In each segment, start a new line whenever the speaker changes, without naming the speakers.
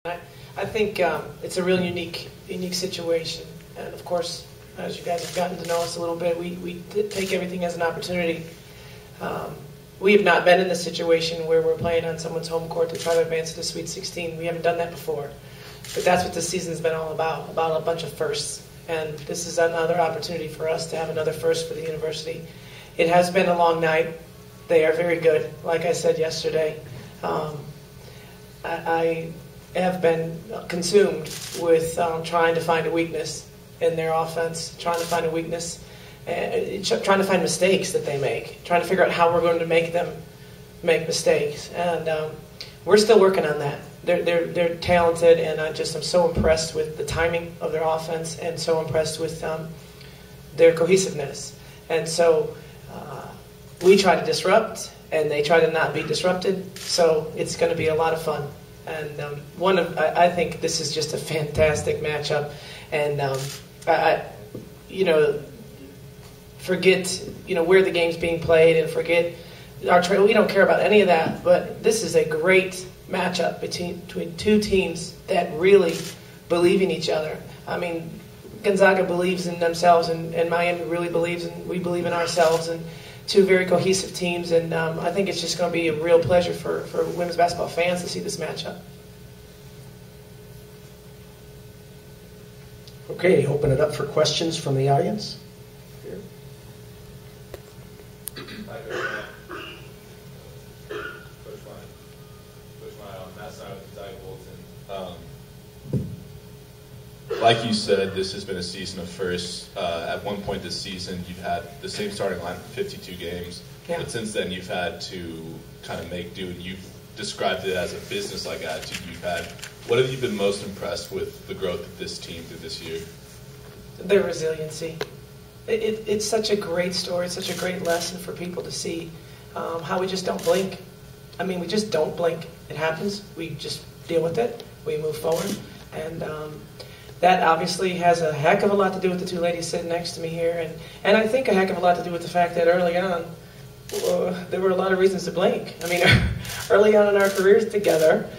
I think it's a real unique situation, and of course, as you guys have gotten to know us a little bit, we take everything as an opportunity. We have not been in this situation where we're playing on someone's home court to try to advance to the Sweet 16. We haven't done that before, but that's what this season's been all about a bunch of firsts, and this is another opportunity for us to have another first for the university. It has been a long night. They are very good, like I said yesterday. I have been consumed with trying to find a weakness in their offense, trying to find a weakness, trying to find mistakes that they make, trying to figure out how we're going to make them make mistakes. And we're still working on that. They're talented, and I'm so impressed with the timing of their offense and so impressed with their cohesiveness. And so we try to disrupt, and they try to not be disrupted, so it's going to be a lot of fun. And I think this is just a fantastic matchup, and forget where the game's being played, and forget we don't care about any of that. But this is a great matchup between two teams that really believe in each other. I mean, Gonzaga believes in themselves, and Miami really believes, and we believe in ourselves, and two very cohesive teams, and I think it's just going to be a real pleasure for women's basketball fans to see this matchup.
Okay, open it up for questions from the audience. Here.
Hi, Coach Meier on that side with Gonzaga Bolton. Like you said, this has been a season of firsts. At one point this season, you've had the same starting line for 52 games. Yeah. But since then, you've had to kind of make do, and you've described it as a business-like attitude you've had. What have you been most impressed with the growth of this team through this year?
Their resiliency. It's such a great story. It's such a great lesson for people to see how we just don't blink. I mean, we just don't blink. It happens. We just deal with it. We move forward. And that obviously has a heck of a lot to do with the two ladies sitting next to me here. And I think a heck of a lot to do with the fact that early on, there were a lot of reasons to blink. I mean, early on in our careers together,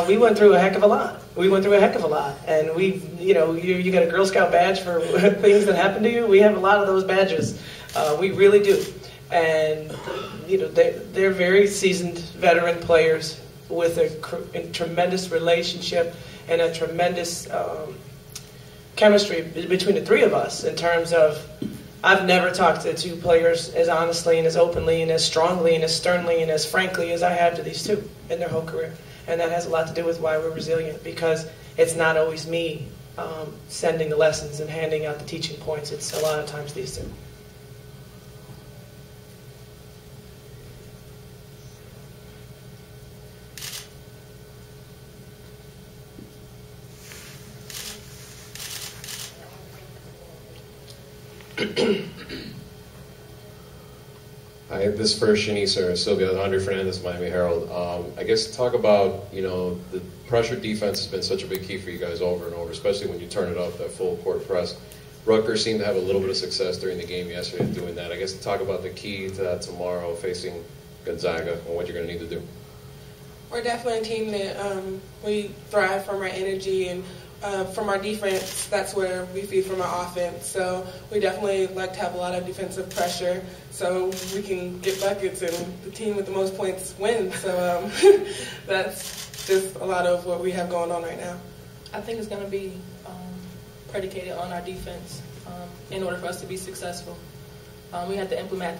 we went through a heck of a lot. And you got a Girl Scout badge for things that happen to you. We have a lot of those badges. We really do. And, they're very seasoned veteran players with a tremendous relationship and a tremendous chemistry between the three of us in terms of I've never talked to two players as honestly and as openly and as strongly and as sternly and as frankly as I have to these two in their whole career. And that has a lot to do with why we're resilient, because it's not always me sending the lessons and handing out the teaching points. It's a lot of times these two.
Hi, this is for Shanice or Sylvia, Andre Fernandez, Miami Herald. I guess talk about, the pressure defense has been such a big key for you guys over and over, especially when you turn it up, that full court press. Rutgers seemed to have a little bit of success during the game yesterday doing that. I guess talk about the key to that tomorrow facing Gonzaga and what you're going to need to do.
We're definitely a team that we thrive from our energy, and from our defense, that's where we feed from our offense. So we definitely like to have a lot of defensive pressure so we can get buckets, and the team with the most points wins. So that's just a lot of what we have going on right now.
I think it's going to be predicated on our defense in order for us to be successful. We have to implement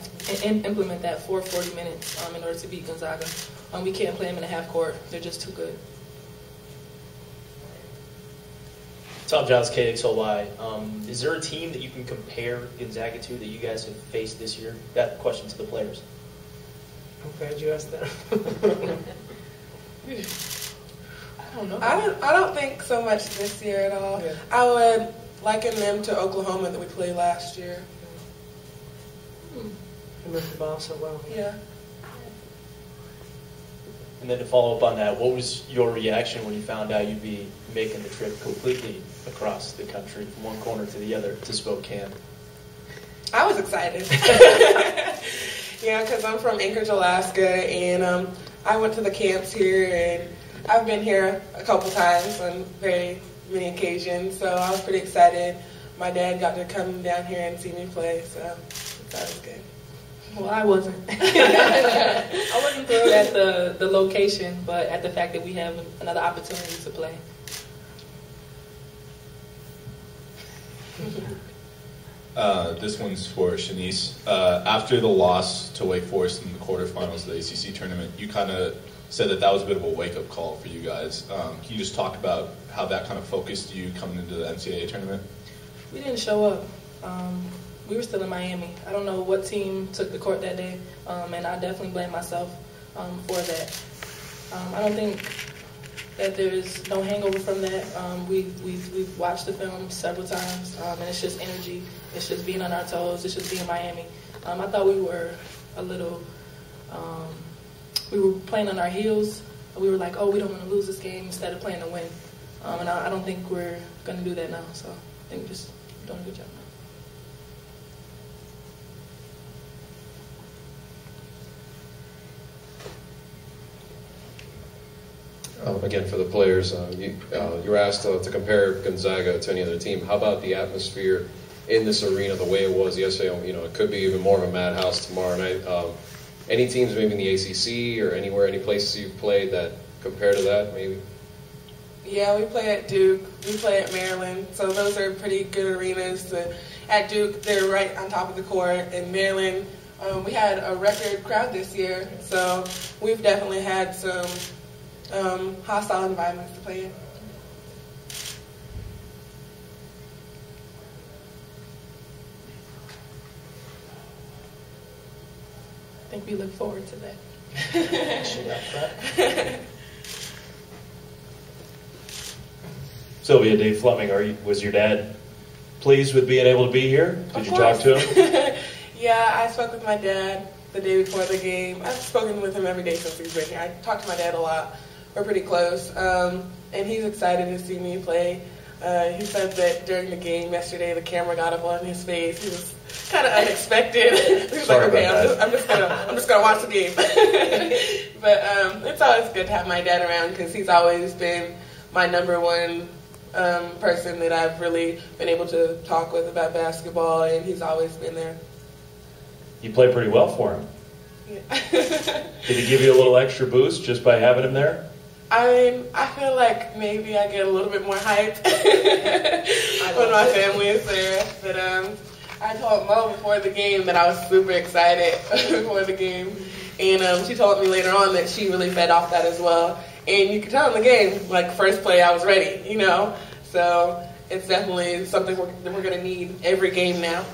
that for 40 minutes in order to beat Gonzaga. We can't play them in a half court. They're just too good.
Tom Johns, KXLY. Is there a team that you can compare Gonzaga to that you guys have faced this year? That question to the players.
I'm glad you asked that.
I don't know. I don't think so much this year at all. Yeah. I would liken them to Oklahoma that we played last year.
They moved the ball so well.
Yeah.
And then to follow up on that, what was your reaction when you found out you'd be making the trip completely across the country from one corner to the other to Spokane?
I was excited. Yeah, because I'm from Anchorage, Alaska, and I went to the camps here, and I've been here a couple times on very many occasions, so I was pretty excited. My dad got to come down here and see me play, so that was good.
Well, I wasn't. I wasn't thrilled at the location, but at the fact that we have another opportunity to play.
This one's for Shanice. After the loss to Wake Forest in the quarterfinals of the ACC tournament, you kind of said that was a bit of a wake-up call for you guys. Can you just talk about how that kind of focused you coming into the NCAA tournament?
We didn't show up. We were still in Miami. I don't know what team took the court that day, and I definitely blame myself for that. I don't think that there's no hangover from that. We've watched the film several times, and it's just energy. It's just being on our toes. It's just being Miami. I thought we were a little, we were playing on our heels. We were like, oh, we don't want to lose this game instead of playing to win. And I don't think we're going to do that now. So I think we're just doing a good job now.
Again, for the players, you were asked to compare Gonzaga to any other team. How about the atmosphere in this arena, the way it was yesterday? It could be even more of a madhouse tomorrow night. Any teams, maybe in the ACC or anywhere, any places you've played that compare to that, maybe?
Yeah, we play at Duke. We play at Maryland. So those are pretty good arenas. At Duke, they're right on top of the court. In Maryland, we had a record crowd this year. So we've definitely had some hostile environments to play in.
I think we look forward to that.
Sylvia, Dave Fleming, was your dad pleased with being able to be here? Did you talk to him?
Yeah, I spoke with my dad the day before the game. I've spoken with him every day since he's been here. I talk to my dad a lot. We're pretty close, and he's excited to see me play. He said that during the game yesterday, the camera got up on his face. He was kind of unexpected. He was
Sorry
like, "Okay,
about
I'm just gonna watch the game." But it's always good to have my dad around because he's always been my number one person that I've really been able to talk with about basketball, and he's always been there.
You play pretty well for him.
Yeah.
Did he give you a little extra boost just by having him there?
I feel like maybe I get a little bit more hype when my family is there. But I told Mo before the game that I was super excited before the game. And she told me later on that she really fed off that as well. And you could tell in the game, like first play, I was ready, So it's definitely something we're going to need every game now.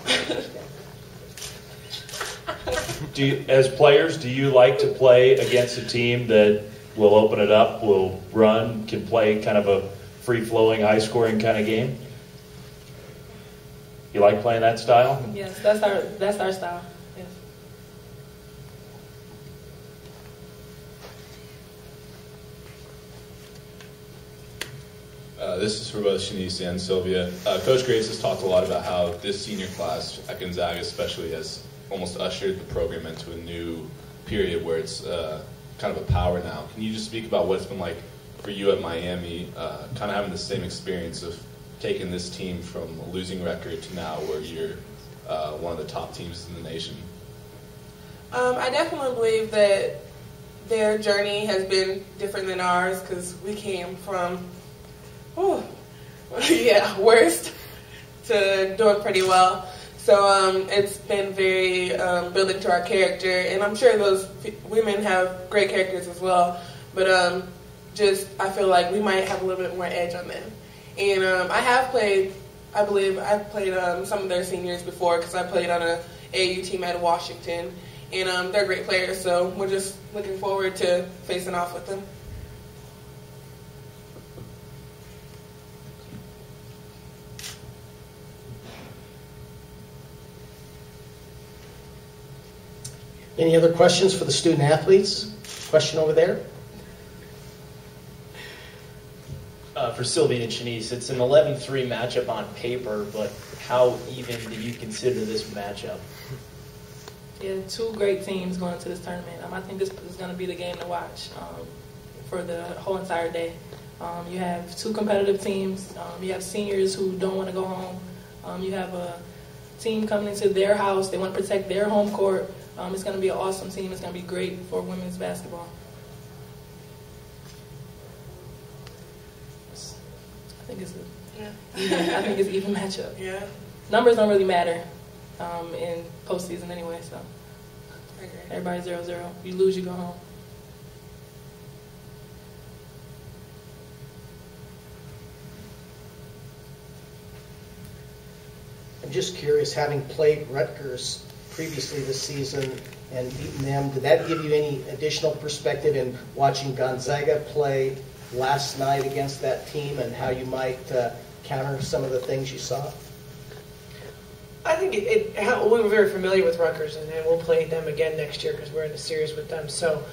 As players, do you like to play against a team that will open it up, will run, can play kind of a free-flowing, high-scoring kind of game? You like playing that style?
Yes, that's our style. Yes.
This is for both Shanice and Sylvia. Coach Graves has talked a lot about how this senior class at Gonzaga especially has almost ushered the program into a new period where it's kind of a power now. Can you just speak about what it's been like for you at Miami, kind of having the same experience of taking this team from a losing record to now where you're one of the top teams in the nation?
I definitely believe that their journey has been different than ours because we came from, worst to doing pretty well. So it's been very building to our character, and I'm sure those women have great characters as well. But I feel like we might have a little bit more edge on them. And I believe I've played some of their seniors before because I played on a AAU team out of Washington, and they're great players. So we're just looking forward to facing off with them.
Any other questions for the student athletes? Question over there.
For Sylvia and Shanice, it's an 11-3 matchup on paper, but how even do you consider this matchup?
Yeah, two great teams going into this tournament. I think this is going to be the game to watch. for the whole entire day. You have two competitive teams. You have seniors who don't want to go home. You have a team coming into their house. They want to protect their home court. It's going to be an awesome team. It's going to be great for women's basketball. I think it's an even matchup.
Yeah.
Numbers don't really matter in postseason anyway, so everybody's 0-0. You lose, you go home.
I'm just curious, having played Rutgers previously this season and beaten them, did that give you any additional perspective in watching Gonzaga play last night against that team and how you might counter some of the things you saw?
I think we were very familiar with Rutgers, and we'll play them again next year because we're in a series with them. So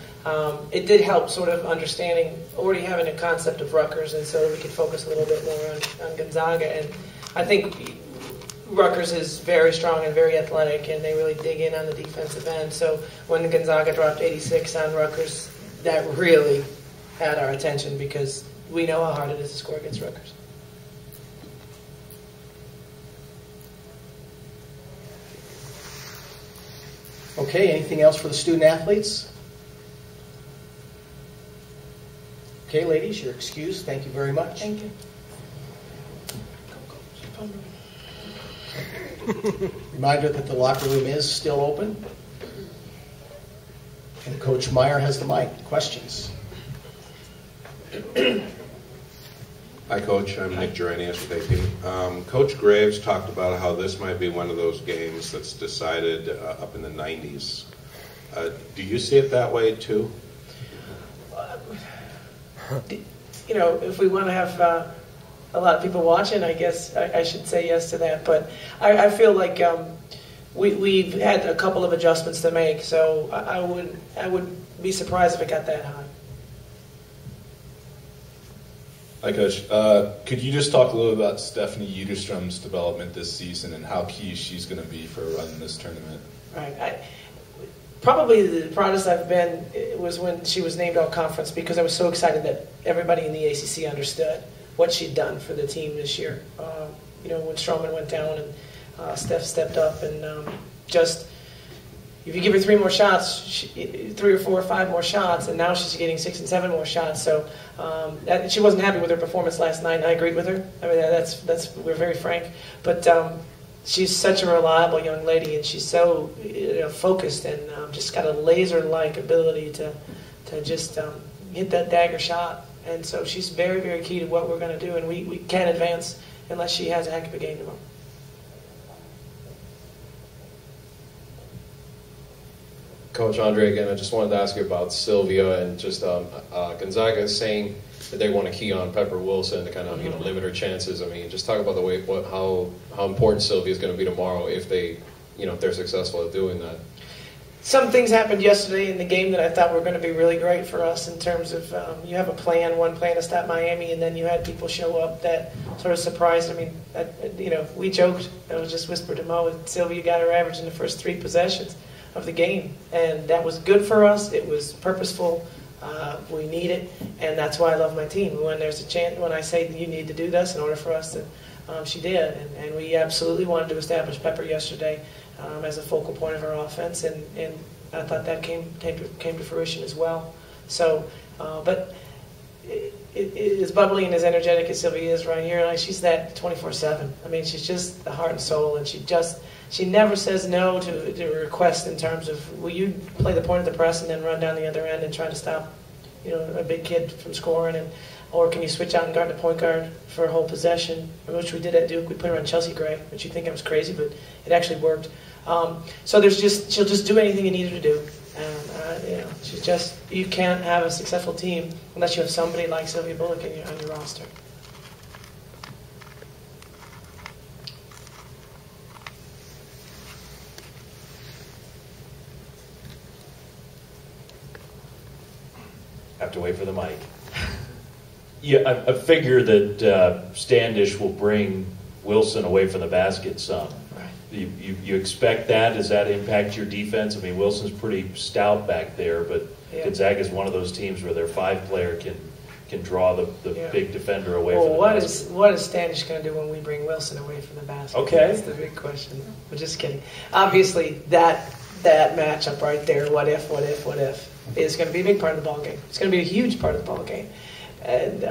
it did help sort of understanding, already having a concept of Rutgers, and so we could focus a little bit more on Gonzaga. And I think Rutgers is very strong and very athletic, and they really dig in on the defensive end. So when Gonzaga dropped 86 on Rutgers, that really had our attention because we know how hard it is to score against Rutgers.
Okay, anything else for the student athletes? Okay, ladies, you're excused. Thank you very much.
Thank you.
Reminder that the locker room is still open. And Coach Meier has the mic. Questions?
Hi, Coach. I'm Nick Geranius with AP. Coach Graves talked about how this might be one of those games that's decided up in the 90s. Do you see it that way, too?
You know, if we want to have a lot of people watching, I guess I should say yes to that. But I feel like we've had a couple of adjustments to make, so I would be surprised if it got that high.
Hi, Coach. Could you just talk a little about Stephanie Uderstrom's development this season and how key she's going to be for running this tournament?
Right. Probably the proudest I've been was when she was named all-conference because I was so excited that everybody in the ACC understood what she'd done for the team this year. You know, when Stroman went down and Steph stepped up and just, if you give her 3 more shots, 3 or 4 or 5 more shots, and now she's getting 6 and 7 more shots. So she wasn't happy with her performance last night, and I agreed with her. I mean, that's we're very frank. But she's such a reliable young lady, and she's so focused and just got a laser-like ability to just hit that dagger shot. And so she's very, very key to what we're going to do, and we can't advance unless she has a heck of a game tomorrow.
Coach Andre, again, I just wanted to ask you about Sylvia and just Gonzaga is saying that they want to key on Pepper Wilson to kind of limit her chances. I mean, just talk about the way how important Sylvia is going to be tomorrow if they if they're successful at doing that.
Some things happened yesterday in the game that I thought were going to be really great for us in terms of you have one plan to stop Miami, and then you had people show up that sort of surprised. I mean, we joked. It was just whispered to Mo, and Sylvia got her average in the first 3 possessions of the game, and that was good for us. It was purposeful. We need it, and that's why I love my team. When there's a chance, when I say you need to do this in order for us to, she did, and we absolutely wanted to establish Pepper yesterday as a focal point of our offense, and I thought that came to fruition as well. So, but as bubbly and as energetic as Sylvia is right here, like she's that 24/7. I mean, she's just the heart and soul, and she never says no to a request in terms of, will you play the point of the press and then run down the other end and try to stop, a big kid from scoring, or can you switch out and guard the point guard for a whole possession, which we did at Duke. We put her on Chelsea Gray, which you think I was crazy, but it actually worked. So she'll just do anything you need her to do. And she's just, you can't have a successful team unless you have somebody like Sylvia Bullock on your roster.
Have to wait for the mic. Yeah, I figure that Standish will bring Wilson away from the basket some.
Right.
You expect that? Does that impact your defense? I mean, Wilson's pretty stout back there, but
Yeah.
Gonzaga is one of those teams where their 5-player can draw the big defender away from the basket.
What is Standish going to do when we bring Wilson away from the basket?
Okay.
That's the big question. I'm just kidding. Obviously, that matchup right there, what if, is going to be a big part of the ball game. It's going to be a huge part of the ball game. And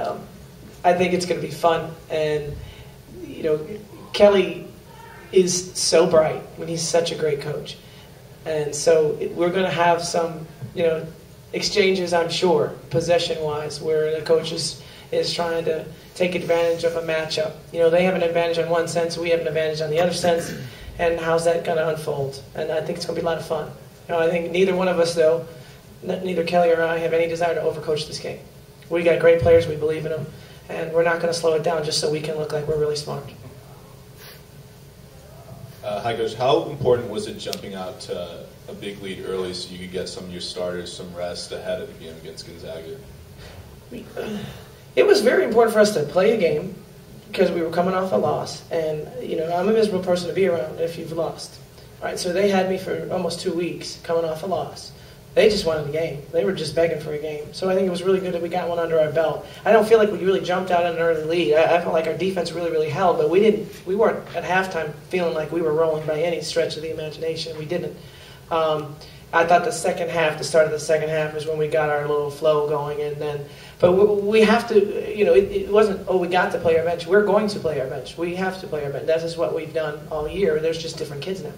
I think it's going to be fun. And, Kelly is so bright. I mean, he's such a great coach. And so we're going to have some, exchanges, I'm sure, possession-wise, where the coach is trying to take advantage of a matchup. They have an advantage in one sense, we have an advantage on the other sense, and how's that going to unfold? And I think it's going to be a lot of fun. I think neither one of us, though, neither Kelly or I, have any desire to overcoach this game. We got great players, we believe in them, and we're not going to slow it down just so we can look like we're really smart.
Hi, Coach. How important was it jumping out to a big lead early so you could get some of your starters some rest ahead of the game against Gonzaga?
It was very important for us to play a game because we were coming off a loss. And, I'm a miserable person to be around if you've lost. All right, so they had me for almost 2 weeks coming off a loss. They just wanted a game. They were just begging for a game. So I think it was really good that we got one under our belt. I don't feel like we really jumped out in an early lead. I felt like our defense really, really held, but we weren't at halftime feeling like we were rolling by any stretch of the imagination. We didn't. I thought the start of the second half is when we got our little flow going, but we have to, it wasn't, we got to play our bench. We're going to play our bench. We have to play our bench. That is what we've done all year. There's just different kids now.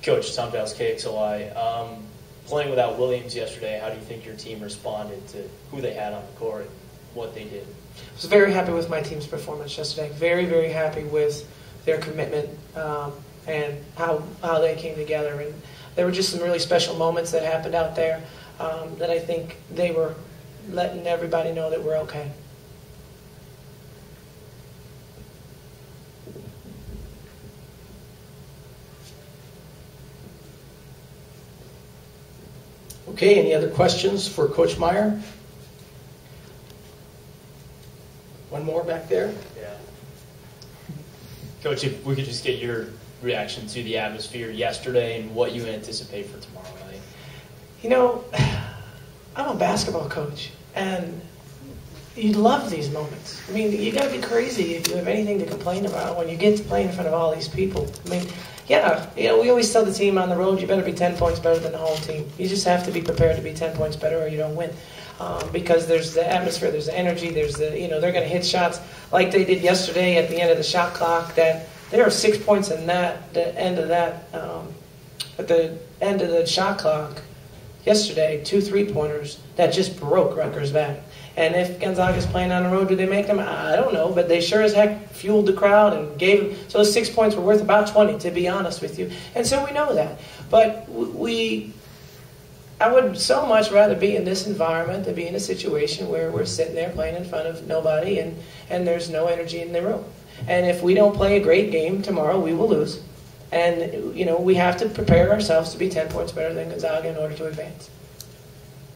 Coach, Tom Dales, KXLI. Playing without Williams yesterday, how do you think your team responded to who they had on the court and what they did?
I was very happy with my team's performance yesterday. Very, very happy with their commitment and how they came together. And there were just some really special moments that happened out there that I think they were letting everybody know that we're okay.
Okay, any other questions for Coach Meier? One more back there.
Yeah. Coach, if we could just get your reaction to the atmosphere yesterday and what you anticipate for tomorrow night.
I'm a basketball coach, and you love these moments. I mean, you got to be crazy if you have anything to complain about when you get to play in front of all these people. I mean, we always tell the team on the road, you better be 10 points better than the home team. You just have to be prepared to be 10 points better or you don't win. Because there's the atmosphere, there's the energy, there's the, they're going to hit shots like they did yesterday at the end of the shot clock. That there are 6 points in at the end of the shot clock yesterday, 2 3-pointers that just broke Rutgers back. And if Gonzaga's playing on the road, do they make them? I don't know, but they sure as heck fueled the crowd and gave them. So those 6 points were worth about 20, to be honest with you. And so we know that. But I would so much rather be in this environment than be in a situation where we're sitting there playing in front of nobody and there's no energy in the room. And if we don't play a great game tomorrow, we will lose. And, we have to prepare ourselves to be 10 points better than Gonzaga in order to advance.